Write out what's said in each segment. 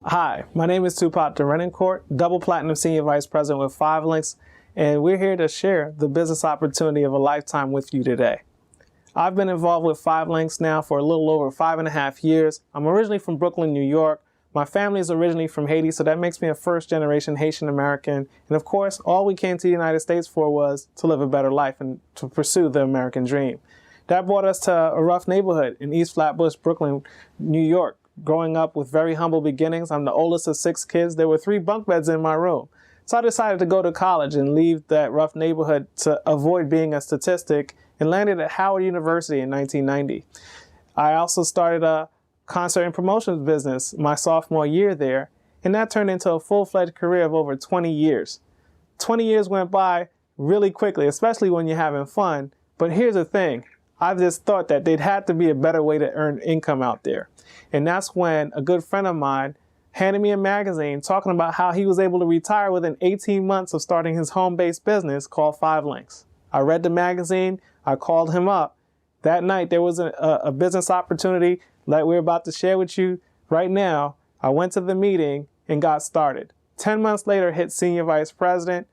Hi, my name is Tupac Court, double platinum senior vice president with 5 Links, and we're here to share the business opportunity of a lifetime with you today. I've been involved with 5 Links now for a little over 5.5 years. I'm originally from Brooklyn, New York. My family is originally from Haiti, so that makes me a first-generation Haitian American. And of course, all we came to the United States for was to live a better life and to pursue the American dream. That brought us to a rough neighborhood in East Flatbush, Brooklyn, New York. Growing up with very humble beginnings, I'm the oldest of 6 kids. There were 3 bunk beds in my room. So I decided to go to college and leave that rough neighborhood to avoid being a statistic and landed at Howard University in 1990. I also started a concert and promotions business my sophomore year there, and that turned into a full-fledged career of over 20 years. 20 years went by really quickly, especially when you're having fun. But here's the thing. I just thought that there'd had to be a better way to earn income out there. And that's when a good friend of mine handed me a magazine talking about how he was able to retire within 18 months of starting his home-based business called 5 Links. I read the magazine, I called him up. That night there was a business opportunity like we're about to share with you right now. I went to the meeting and got started. 10 months later, hit senior vice president.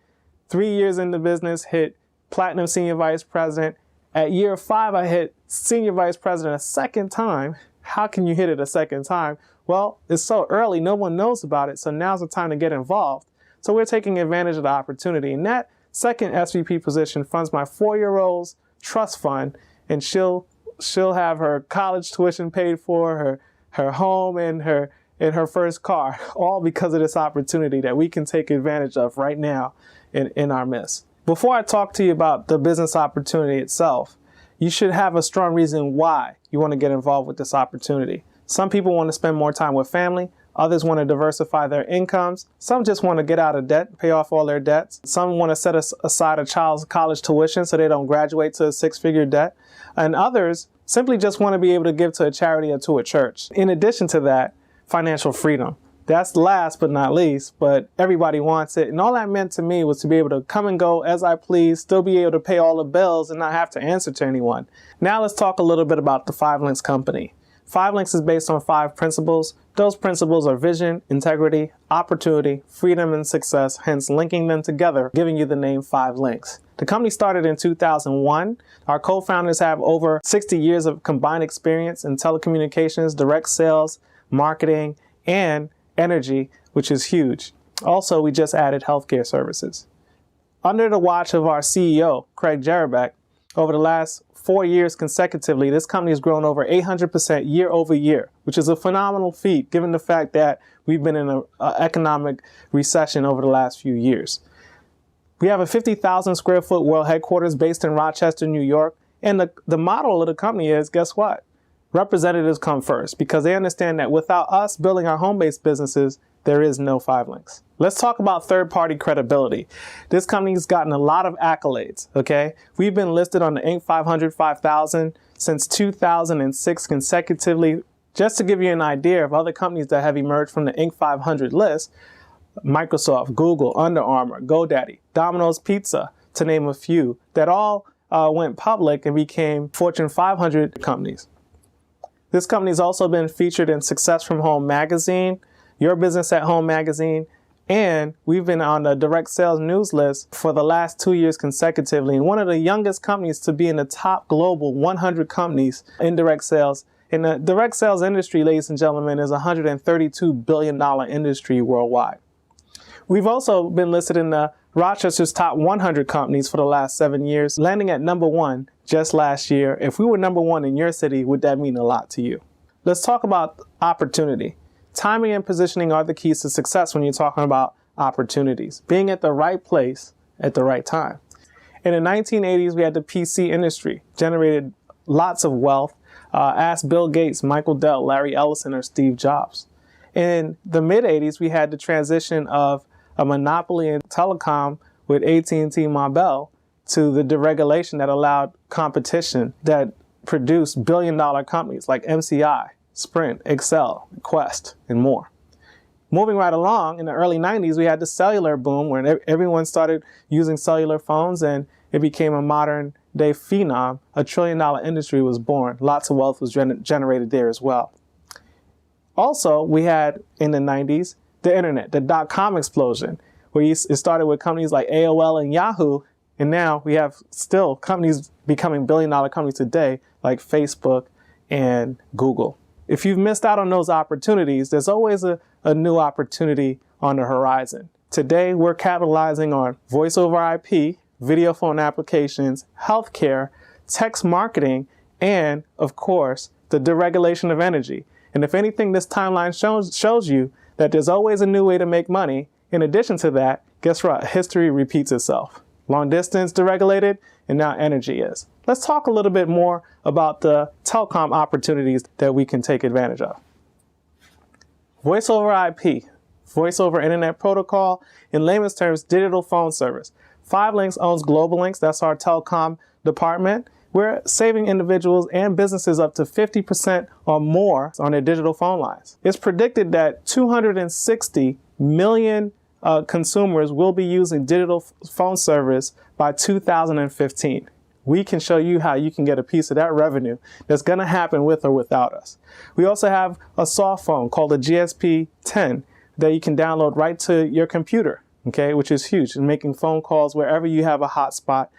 3 years in the business, hit platinum senior vice president. At year 5, I hit senior vice president a second time. How can you hit it a second time? Well, it's so early, no one knows about it, so now's the time to get involved. So we're taking advantage of the opportunity. And that second SVP position funds my 4-year-old's trust fund, and she'll have her college tuition paid for, her home, and her first car, all because of this opportunity that we can take advantage of right now in our midst. Before I talk to you about the business opportunity itself, you should have a strong reason why you want to get involved with this opportunity. Some people want to spend more time with family. Others want to diversify their incomes. Some just want to get out of debt, pay off all their debts. Some want to set aside a child's college tuition so they don't graduate to a 6-figure debt. And others simply just want to be able to give to a charity or to a church. In addition to that, financial freedom. That's last but not least, but everybody wants it. And all that meant to me was to be able to come and go as I please, still be able to pay all the bills and not have to answer to anyone. Now let's talk a little bit about the 5 Links company. 5 Links is based on 5 principles. Those principles are vision, integrity, opportunity, freedom, and success, hence linking them together, giving you the name 5 Links. The company started in 2001. Our co-founders have over 60 years of combined experience in telecommunications, direct sales, marketing, and energy, which is huge. Also, we just added healthcare services. Under the watch of our CEO, Craig Jarabek, over the last 4 years consecutively, this company has grown over 800% year over year, which is a phenomenal feat given the fact that we've been in an economic recession over the last few years. We have a 50,000 square foot world headquarters based in Rochester, New York. And the model of the company is, guess what? Representatives come first because they understand that without us building our home-based businesses, there is no 5 Links. Let's talk about third-party credibility. This company's gotten a lot of accolades, okay? We've been listed on the Inc. 500, 5000 since 2006 consecutively. Just to give you an idea of other companies that have emerged from the Inc. 500 list, Microsoft, Google, Under Armour, GoDaddy, Domino's Pizza, to name a few, that all went public and became Fortune 500 companies. This company has also been featured in Success from Home magazine, Your Business at Home magazine, and we've been on the direct sales news list for the last 2 years consecutively, and one of the youngest companies to be in the top global 100 companies in direct sales. And the direct sales industry, ladies and gentlemen, is a $132 billion industry worldwide. We've also been listed in the Rochester's top 100 companies for the last 7 years, landing at number 1 just last year. If we were number 1 in your city, would that mean a lot to you? Let's talk about opportunity. Timing and positioning are the keys to success when you're talking about opportunities. Being at the right place at the right time. In the 1980s, we had the PC industry, generated lots of wealth. Ask Bill Gates, Michael Dell, Larry Ellison, or Steve Jobs. In the mid-80s, we had the transition of a monopoly in telecom with AT&T Mobile to the deregulation that allowed competition that produced billion-dollar companies like MCI, Sprint, Excel, Quest, and more. Moving right along, in the early 90s, we had the cellular boom where everyone started using cellular phones and it became a modern-day phenom. A $1 trillion industry was born. Lots of wealth was generated there as well. Also, we had in the 90s, the internet, the dot-com explosion, where it started with companies like AOL and Yahoo. And now we have still companies becoming billion-dollar companies today, like Facebook and Google. If you've missed out on those opportunities, there's always a new opportunity on the horizon. Today, we're capitalizing on voice over IP, video phone applications, healthcare, text marketing, and, of course, the deregulation of energy. And if anything, this timeline shows you that there's always a new way to make money. In addition to that, guess what? History repeats itself. Long distance deregulated, and now energy is. Let's talk a little bit more about the telecom opportunities that we can take advantage of. Voice over IP, voice over internet protocol, in layman's terms, digital phone service. 5links owns Global Links, that's our telecom department. We're saving individuals and businesses up to 50% or more on their digital phone lines. It's predicted that 260 million consumers will be using digital phone service by 2015. We can show you how you can get a piece of that revenue that's going to happen with or without us. We also have a soft phone called a GSP-10 that you can download right to your computer, okay, which is huge, and making phone calls wherever you have a hotspot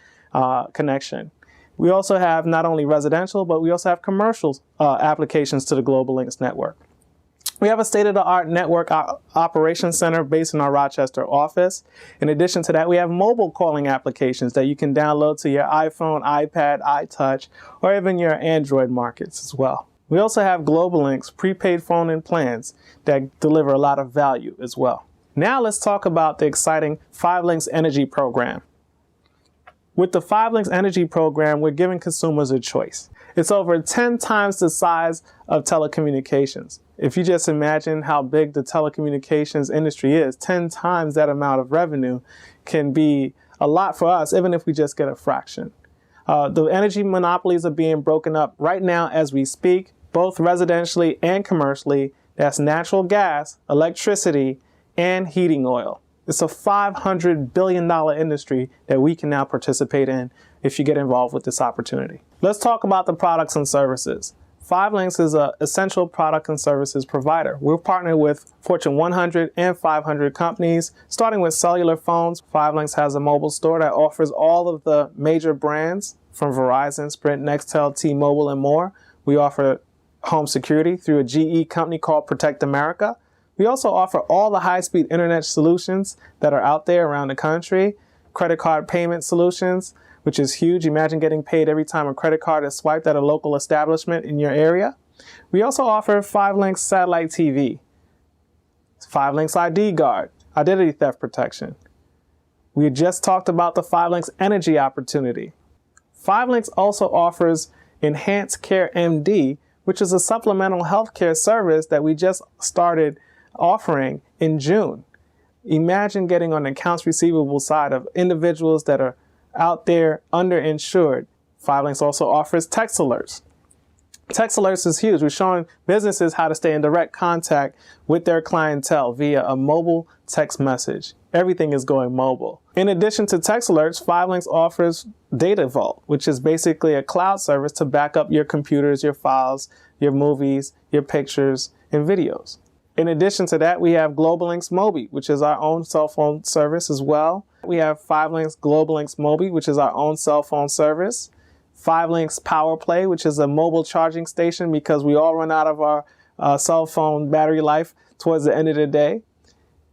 connection. We also have not only residential, but we also have commercial applications to the Global Links network. We have a state-of-the-art network operations center based in our Rochester office. In addition to that, we have mobile calling applications that you can download to your iPhone, iPad, iTouch, or even your Android markets as well. We also have Global Links prepaid phone and plans that deliver a lot of value as well. Now let's talk about the exciting 5links Energy program. With the 5links Energy program, we're giving consumers a choice. It's over 10 times the size of telecommunications. If you just imagine how big the telecommunications industry is, 10 times that amount of revenue can be a lot for us, even if we just get a fraction. The energy monopolies are being broken up right now as we speak, both residentially and commercially. That's natural gas, electricity, and heating oil. It's a $500 billion industry that we can now participate in if you get involved with this opportunity. Let's talk about the products and services. 5links is an essential product and services provider. We're partnered with Fortune 100 and 500 companies, starting with cellular phones. 5links has a mobile store that offers all of the major brands from Verizon, Sprint, Nextel, T-Mobile, and more. We offer home security through a GE company called Protect America. We also offer all the high-speed internet solutions that are out there around the country, credit card payment solutions, which is huge. Imagine getting paid every time a credit card is swiped at a local establishment in your area. We also offer 5links satellite TV, 5links ID Guard, identity theft protection. We just talked about the 5links Energy opportunity. 5links also offers Enhanced Care MD, which is a supplemental healthcare service that we just started offering in June. Imagine getting on the accounts receivable side of individuals that are out there underinsured. 5links also offers text alerts. Text alerts is huge. We're showing businesses how to stay in direct contact with their clientele via a mobile text message. Everything is going mobile. In addition to text alerts, 5links offers Data Vault, which is basically a cloud service to back up your computers, your files, your movies, your pictures, and videos. In addition to that, we have Global Links Mobi, which is our own cell phone service as well. We have 5links Global Links Mobi, which is our own cell phone service. 5links Power Play, which is a mobile charging station because we all run out of our cell phone battery life towards the end of the day.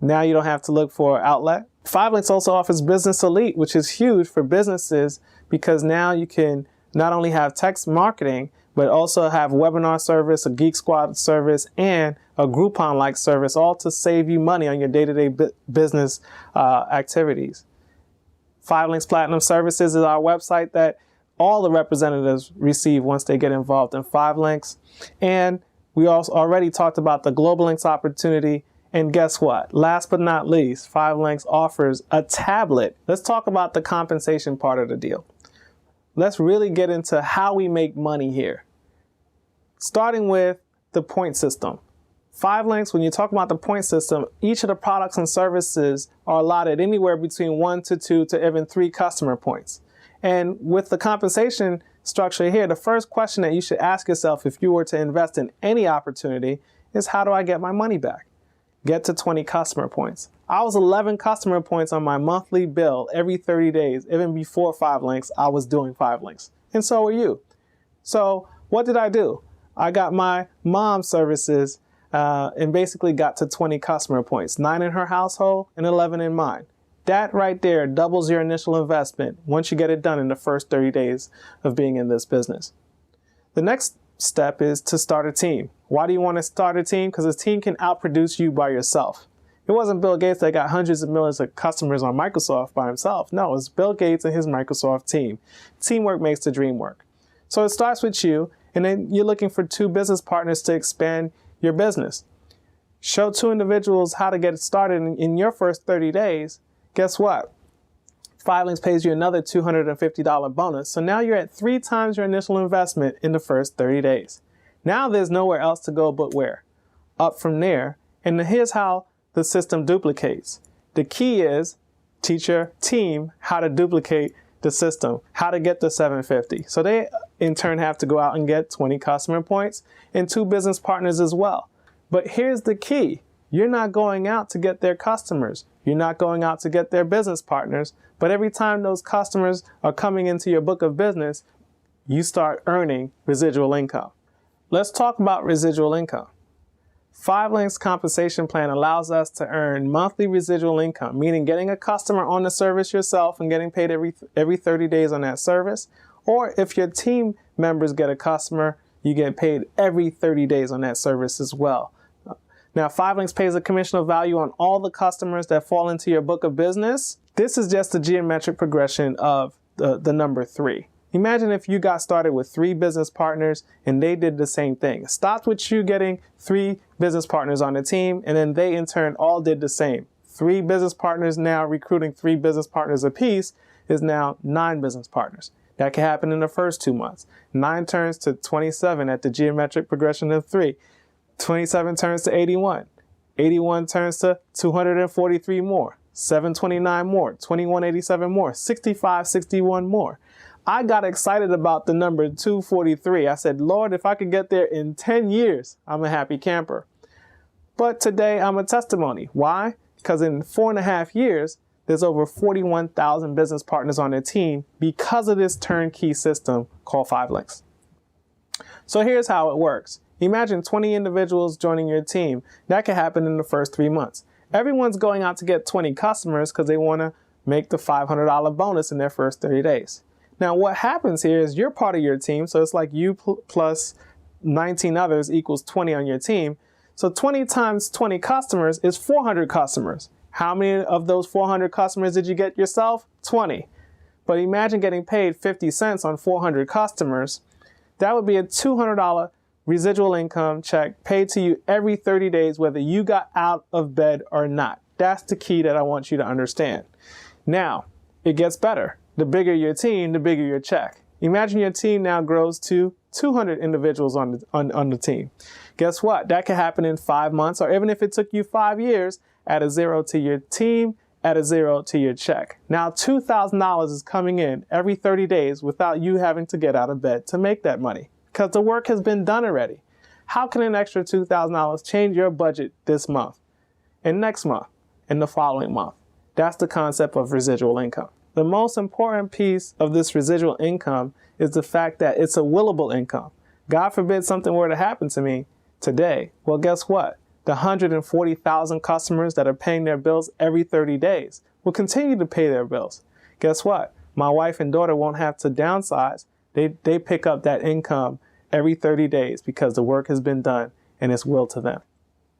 Now you don't have to look for an outlet. 5links also offers Business Elite, which is huge for businesses because now you can not only have text marketing, but also have webinar service, a Geek Squad service, and a Groupon-like service, all to save you money on your day-to-day business activities. 5links Platinum Services is our website that all the representatives receive once they get involved in 5links. And we also already talked about the Global Links opportunity. And guess what? Last but not least, 5links offers a tablet. Let's talk about the compensation part of the deal. Let's really get into how we make money here. Starting with the point system. 5links, when you talk about the point system, each of the products and services are allotted anywhere between 1 to 2 to even 3 customer points. And with the compensation structure here, the first question that you should ask yourself if you were to invest in any opportunity is how do I get my money back? Get to 20 customer points. I was 11 customer points on my monthly bill every 30 days. Even before 5links, I was doing 5links. And so were you. So what did I do? I got my mom's services and basically got to 20 customer points, 9 in her household and 11 in mine. That right there doubles your initial investment once you get it done in the first 30 days of being in this business. The next step is to start a team. Why do you want to start a team? Because a team can outproduce you by yourself. It wasn't Bill Gates that got hundreds of millions of customers on Microsoft by himself. No, it's Bill Gates and his Microsoft team. Teamwork makes the dream work. So it starts with you, and then you're looking for 2 business partners to expand your business. Show 2 individuals how to get it started in your first 30 days. Guess what? 5links pays you another $250 bonus. So now you're at 3 times your initial investment in the first 30 days. Now there's nowhere else to go but where? Up from there. And here's how the system duplicates. The key is teach your team how to duplicate the system, how to get the 750. So they in turn have to go out and get 20 customer points and 2 business partners as well. But here's the key. You're not going out to get their customers. You're not going out to get their business partners. But every time those customers are coming into your book of business, you start earning residual income. Let's talk about residual income. 5links compensation plan allows us to earn monthly residual income, meaning getting a customer on the service yourself and getting paid every 30 days on that service. Or if your team members get a customer, you get paid every 30 days on that service as well. Now, 5links pays a commission of value on all the customers that fall into your book of business. This is just the geometric progression of the number 3. Imagine if you got started with 3 business partners and they did the same thing. It stopped with you getting 3 business partners on the team, and then they in turn all did the same. 3 business partners now recruiting 3 business partners apiece is now 9 business partners. That can happen in the first 2 months. 9 turns to 27 at the geometric progression of 3. 27 turns to 81. 81 turns to 243 more. 729 more. 2187 more. 6561 more. I got excited about the number 243. I said, Lord, if I could get there in 10 years, I'm a happy camper. But today I'm a testimony. Why? Because in 4.5 years, there's over 41,000 business partners on their team because of this turnkey system called 5links. So here's how it works. Imagine 20 individuals joining your team. That can happen in the first 3 months. Everyone's going out to get 20 customers because they want to make the $500 bonus in their first 30 days. Now, what happens here is you're part of your team. So it's like you plus 19 others equals 20 on your team. So 20 times 20 customers is 400 customers. How many of those 400 customers did you get yourself? 20. But imagine getting paid 50 cents on 400 customers. That would be a $200 residual income check paid to you every 30 days, whether you got out of bed or not. That's the key that I want you to understand. Now, it gets better. The bigger your team, the bigger your check. Imagine your team now grows to 200 individuals on the team. Guess what? That could happen in 5 months, or even if it took you 5 years, add a 0 to your team, add a 0 to your check. Now $2,000 is coming in every 30 days without you having to get out of bed to make that money, because the work has been done already. How can an extra $2,000 change your budget this month, and next month, and the following month? That's the concept of residual income. The most important piece of this residual income is the fact that it's a willable income. God forbid something were to happen to me today. Well, guess what? The 140,000 customers that are paying their bills every 30 days will continue to pay their bills. Guess what? My wife and daughter won't have to downsize. They pick up that income every 30 days because the work has been done and it's willed to them.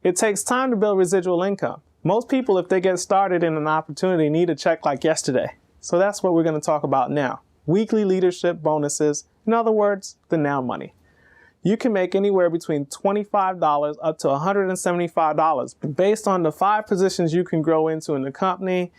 It takes time to build residual income. Most people, if they get started in an opportunity, need a check like yesterday. So that's what we're going to talk about now. Weekly leadership bonuses. In other words, the now money. You can make anywhere between $25 up to $175 based on the 5 positions you can grow into in the company: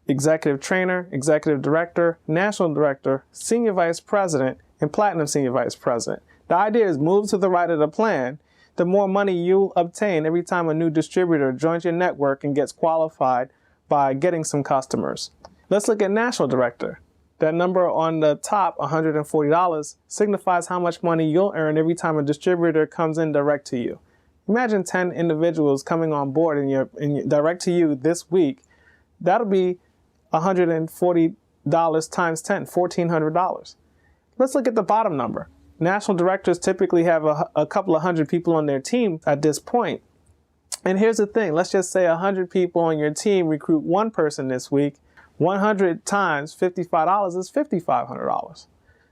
executive trainer, executive director, national director, senior vice president, and platinum senior vice president. The idea is move to the right of the plan. The more money you'll obtain every time a new distributor joins your network and gets qualified by getting some customers. Let's look at national director. That number on the top, $140, signifies how much money you'll earn every time a distributor comes in direct to you. Imagine 10 individuals coming on board and direct to you this week. That'll be $140 times 10, $1,400. Let's look at the bottom number. National directors typically have a couple of hundred people on their team at this point. And here's the thing. Let's just say 100 people on your team recruit one person this week. 100 times $55 is $5,500.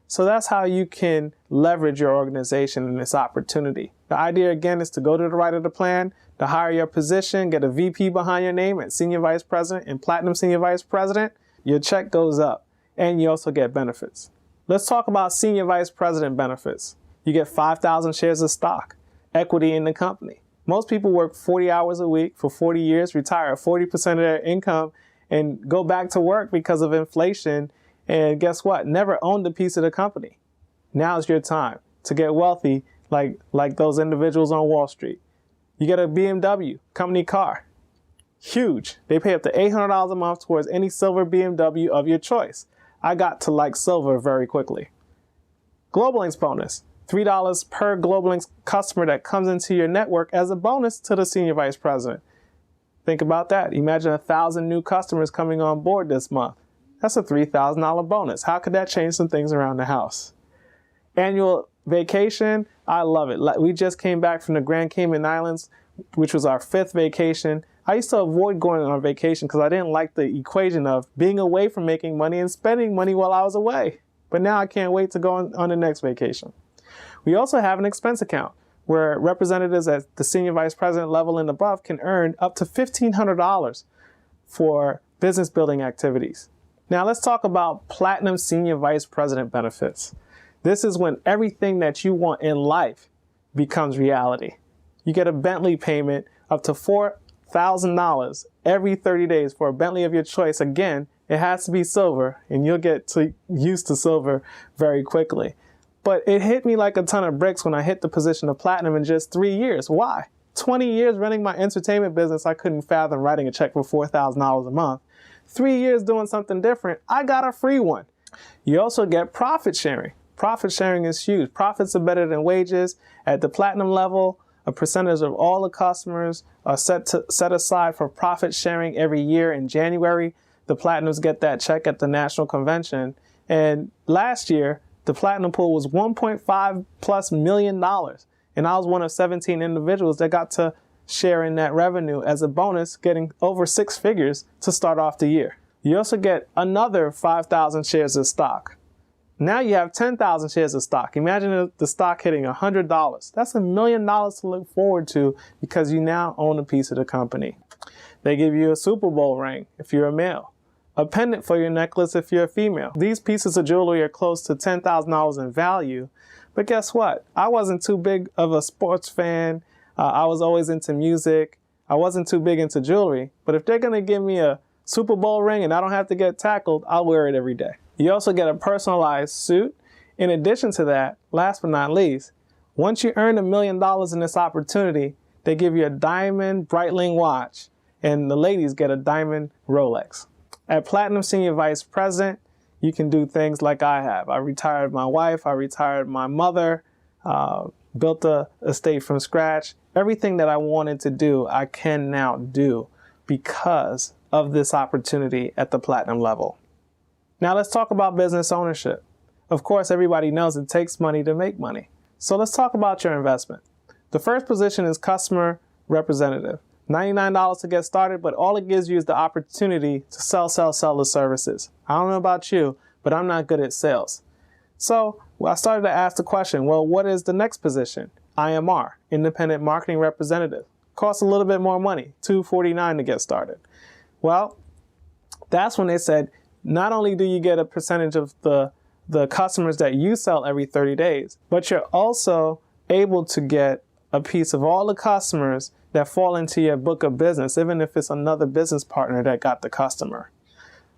So that's how you can leverage your organization in this opportunity. The idea, again, is to go to the right of the plan, to hire your position, get a VP behind your name at Senior Vice President and Platinum Senior Vice President. Your check goes up, and you also get benefits. Let's talk about Senior Vice President benefits. You get 5,000 shares of stock, equity in the company. Most people work 40 hours a week for 40 years, retire at 40% of their income, and go back to work because of inflation. And guess what? Never owned a piece of the company. Now's your time to get wealthy like those individuals on Wall Street. You get a BMW company car. Huge. They pay up to $800 a month towards any silver BMW of your choice. I got to like silver very quickly. Global Links bonus. $3 per Global Links customer that comes into your network as a bonus to the Senior Vice President. Think about that. Imagine 1,000 new customers coming on board this month. That's a $3,000 bonus. How could that change some things around the house? Annual vacation. I love it. We just came back from the Grand Cayman Islands, which was our 5th vacation. I used to avoid going on vacation because I didn't like the equation of being away from making money and spending money while I was away. But now I can't wait to go on the next vacation. We also have an expense account where representatives at the Senior Vice President level and above can earn up to $1,500 for business building activities. Now let's talk about Platinum Senior Vice President benefits. This is when everything that you want in life becomes reality. You get a Bentley payment up to $4,000 every 30 days for a Bentley of your choice. Again, it has to be silver, and you'll get used to silver very quickly. But it hit me like a ton of bricks when I hit the position of platinum in just 3 years. Why? 20 years running my entertainment business, I couldn't fathom writing a check for $4,000 a month. 3 years doing something different, I got a free one. You also get profit sharing. Profit sharing is huge. Profits are better than wages. At the platinum level, a percentage of all the customers are set aside for profit sharing every year. In January, the platinums get that check at the national convention. And last year, the platinum pool was $1.5+ million. And I was one of 17 individuals that got to share in that revenue as a bonus, getting over 6 figures to start off the year. You also get another 5,000 shares of stock. Now you have 10,000 shares of stock. Imagine the stock hitting $100. That's $1 million to look forward to because you now own a piece of the company. They give you a Super Bowl ring if you're a male, a pendant for your necklace if you're a female. These pieces of jewelry are close to $10,000 in value. But guess what? I wasn't too big of a sports fan. I was always into music. I wasn't too big into jewelry. But if they're going to give me a Super Bowl ring and I don't have to get tackled, I'll wear it every day. You also get a personalized suit. In addition to that, last but not least, once you earn $1 million in this opportunity, they give you a diamond Breitling watch, and the ladies get a diamond Rolex. At Platinum Senior Vice President, you can do things like I have. I retired my wife, I retired my mother, built a estate from scratch. Everything that I wanted to do, I can now do because of this opportunity at the platinum level. Now let's talk about business ownership. Of course, everybody knows it takes money to make money. So let's talk about your investment. The first position is customer representative. $99 to get started, but all it gives you is the opportunity to sell the services. I don't know about you, but I'm not good at sales. So I started to ask the question, well, what is the next position? IMR, Independent Marketing Representative. Costs a little bit more money, $249 to get started. Well, that's when they said, not only do you get a percentage of the customers that you sell every 30 days, but you're also able to get a piece of all the customers that fall into your book of business, even if it's another business partner that got the customer.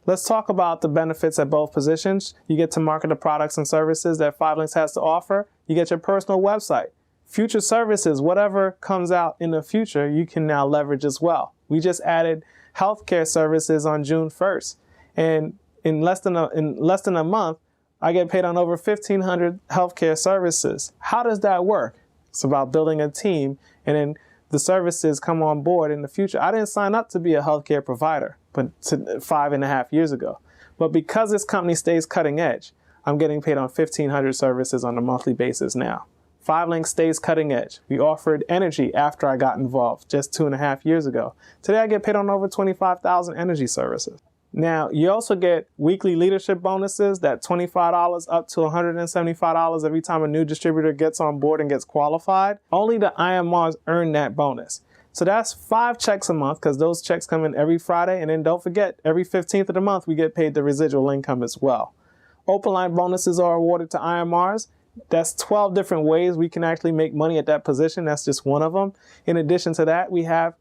Let's talk about the benefits at both positions. You get to market the products and services that 5links has to offer. You get your personal website. Future services, whatever comes out in the future, you can now leverage as well. We just added healthcare services on June 1st. And in less than a month, I get paid on over 1,500 healthcare services. How does that work? It's about building a team, and then the services come on board in the future. I didn't sign up to be a healthcare provider, but 5.5 years ago. But because this company stays cutting edge, I'm getting paid on 1,500 services on a monthly basis now. 5LINK stays cutting edge. We offered energy after I got involved just 2.5 years ago. Today I get paid on over 25,000 energy services. Now, you also get weekly leadership bonuses, that $25 up to $175 every time a new distributor gets on board and gets qualified. Only the IMRs earn that bonus. So that's 5 checks a month, because those checks come in every Friday. And then don't forget, every 15th of the month, we get paid the residual income as well. Open line bonuses are awarded to IMRs. That's 12 different ways we can actually make money at that position. That's just one of them. In addition to that, we have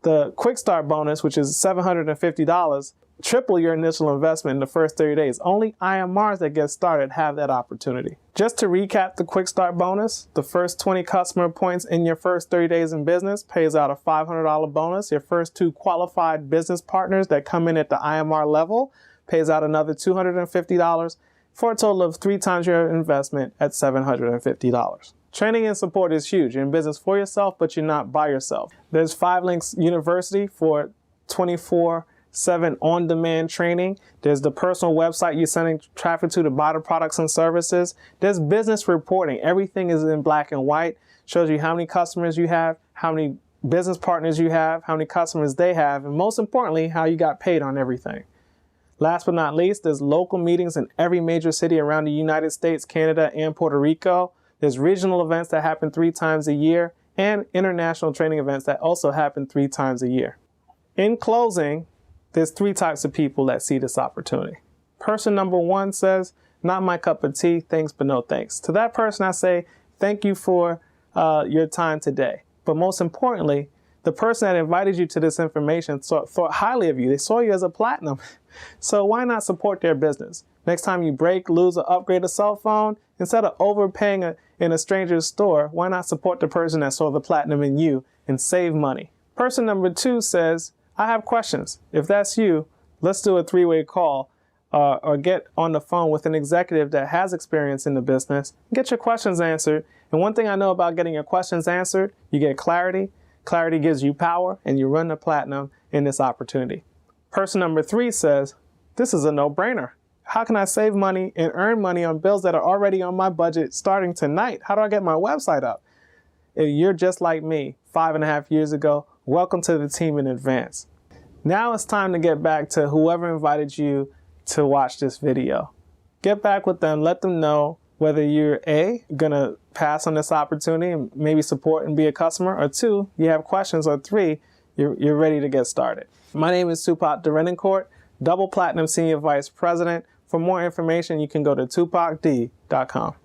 the quick start bonus, which is $750, triple your initial investment in the first 30 days. Only IMRs that get started have that opportunity. Just to recap the quick start bonus, the first 20 customer points in your first 30 days in business pays out a $500 bonus. Your first 2 qualified business partners that come in at the IMR level pays out another $250, for a total of 3 times your investment at $750. Training and support is huge. You're in business for yourself, but you're not by yourself. There's 5LINK University for 24/7 on-demand training. There's the personal website you're sending traffic to buy the products and services. There's business reporting. Everything is in black and white. Shows you how many customers you have, how many business partners you have, how many customers they have, and most importantly, how you got paid on everything. Last but not least, there's local meetings in every major city around the United States, Canada, and Puerto Rico. There's regional events that happen 3 times a year, and international training events that also happen 3 times a year. In closing, there's 3 types of people that see this opportunity. Person number 1 says, not my cup of tea, thanks but no thanks. To that person, I say, thank you for your time today. But most importantly, the person that invited you to this information thought highly of you. They saw you as a platinum. So why not support their business? Next time you break, lose, or upgrade a cell phone, instead of overpaying in a stranger's store, why not support the person that saw the platinum in you and save money? Person number 2 says, I have questions. If that's you, let's do a 3-way call or get on the phone with an executive that has experience in the business. Get your questions answered. And one thing I know about getting your questions answered, you get clarity. Clarity gives you power, and you run the platinum in this opportunity. Person number 3 says, this is a no-brainer. How can I save money and earn money on bills that are already on my budget starting tonight? How do I get my website up? If you're just like me 5.5 years ago, welcome to the team in advance. Now it's time to get back to whoever invited you to watch this video. Get back with them, let them know whether you're A, gonna pass on this opportunity and maybe support and be a customer, or 2, you have questions, or 3, you're ready to get started. My name is Tupac Derenoncourt, double platinum senior vice president. For more information, you can go to tupacd.com.